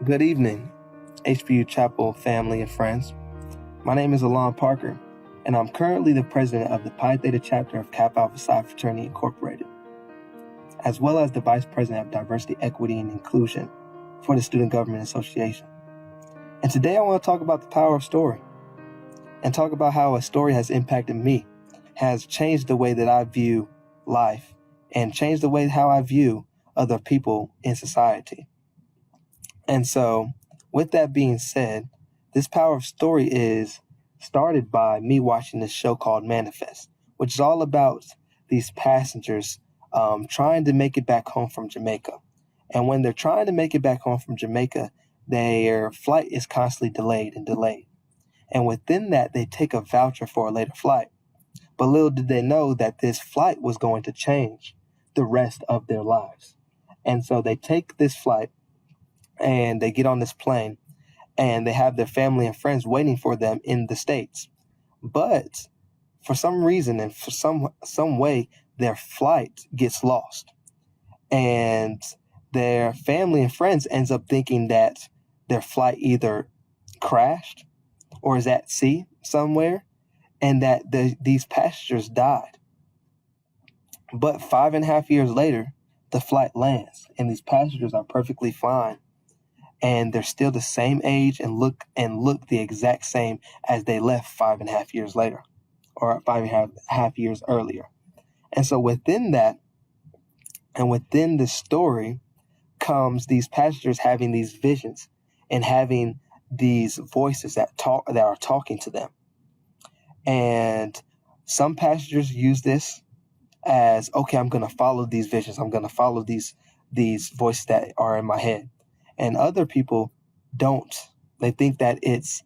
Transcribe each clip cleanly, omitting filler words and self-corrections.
Good evening, HPU Chapel family and friends. My name is Alon Parker, and I'm currently the president of the Pi Theta chapter of Kappa Alpha Psi Fraternity Incorporated, as well as the vice president of Diversity, Equity, and Inclusion for the Student Government Association. And today I want to talk about the power of story and talk about how a story has impacted me, has changed the way that I view life, and changed the way how I view other people in society. And so, with that being said, this power of story is started by me watching this show called Manifest, which is all about these passengers trying to make it back home from Jamaica. And when they're trying to make it back home from Jamaica, their flight is constantly delayed. And within that, they take a voucher for a later flight. But little did they know that this flight was going to change the rest of their lives. And so they take this flight and they get on this plane and they have their family and friends waiting for them in the States. But for some reason and for some way, their flight gets lost. And their family and friends ends up thinking that their flight either crashed or is at sea somewhere, and that these passengers died. But 5.5 years later, the flight lands, and these passengers are perfectly fine, and they're still the same age and look the exact same as they left 5.5 years later, or 5.5 years earlier. And so within that, and within the story, comes these passengers having these visions and having these voices that are talking to them. And some passengers use this as, okay, I'm going to follow these visions. I'm going to follow these voices that are in my head. And other people don't. They think that it's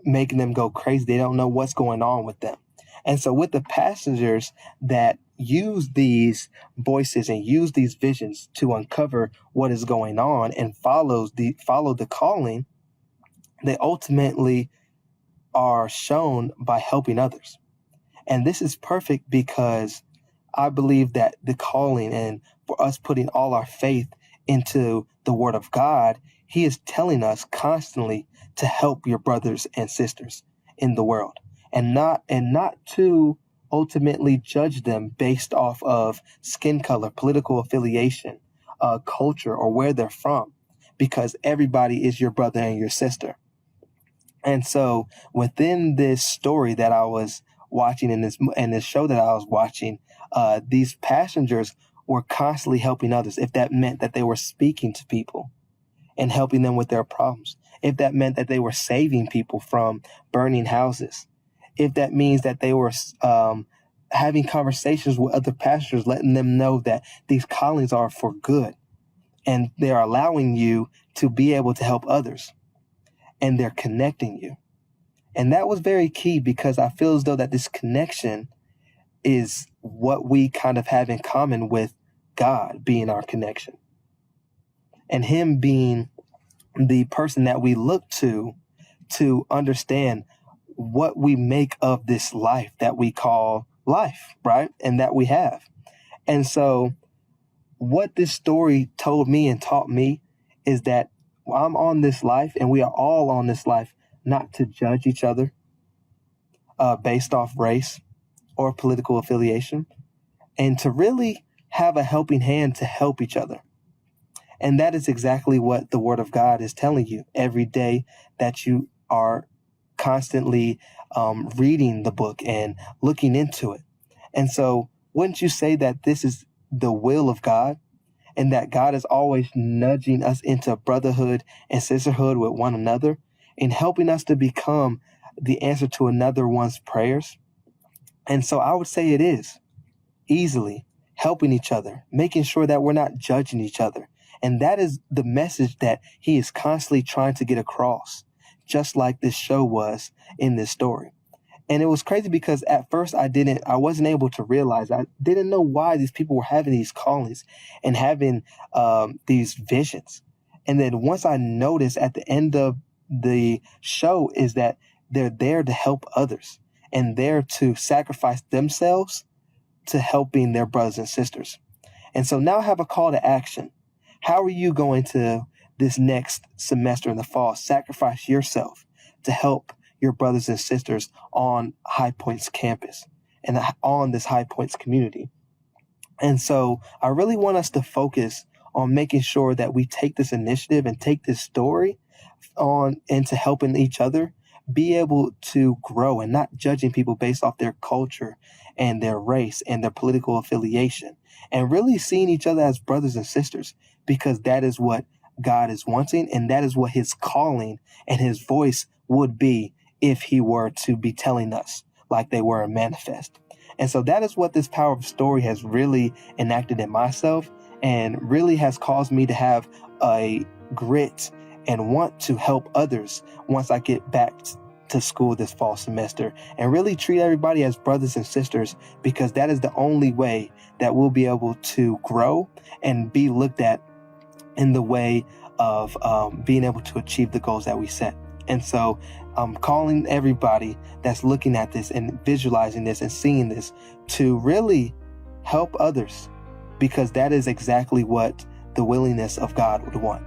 making them go crazy. They don't know what's going on with them. And so with the passengers that use these voices and use these visions to uncover what is going on and follow the calling, they ultimately are shown by helping others. And this is perfect because I believe that the calling, and for us putting all our faith into the Word of God, He is telling us constantly to help your brothers and sisters in the world, and not to ultimately judge them based off of skin color, political affiliation, culture, or where they're from, because everybody is your brother and your sister. And so within this story that I was watching, in this show that I was watching, these passengers were constantly helping others. If that meant that they were speaking to people and helping them with their problems, if that meant that they were saving people from burning houses, if that means that they were having conversations with other pastors, letting them know that these callings are for good and they're allowing you to be able to help others, and they're connecting you. And that was very key, because I feel as though that this connection is what we kind of have in common with God being our connection, and Him being the person that we look to understand what we make of this life that we call life, right? And that we have. And so what this story told me and taught me is that I'm on this life, and we are all on this life, not to judge each other based off race or political affiliation, and to really have a helping hand to help each other. And that is exactly what the Word of God is telling you every day that you are constantly reading the book and looking into it. And so wouldn't you say that this is the will of God, and that God is always nudging us into brotherhood and sisterhood with one another, and helping us to become the answer to another one's prayers? And so I would say it is easily helping each other, making sure that we're not judging each other. And that is the message that He is constantly trying to get across, just like this show was in this story. And it was crazy because at first I wasn't able to realize, I didn't know why these people were having these callings and having these visions. And then once I noticed at the end of the show is that they're there to help others and there to sacrifice themselves to helping their brothers and sisters. And so now I have a call to action. How are you going to this next semester in the fall, sacrifice yourself to help your brothers and sisters on High Points campus and on this High Points community. And so I really want us to focus on making sure that we take this initiative and take this story on into helping each other be able to grow and not judging people based off their culture and their race and their political affiliation, and really seeing each other as brothers and sisters, because that is what God is wanting, and that is what his calling and his voice would be if he were to be telling us like they were in Manifest. And so that is what this power of story has really enacted in myself, and really has caused me to have a grit and want to help others once I get back to school this fall semester, and really treat everybody as brothers and sisters, because that is the only way that we'll be able to grow and be looked at in the way of being able to achieve the goals that we set. And so I'm calling everybody that's looking at this and visualizing this and seeing this to really help others, because that is exactly what the willingness of God would want.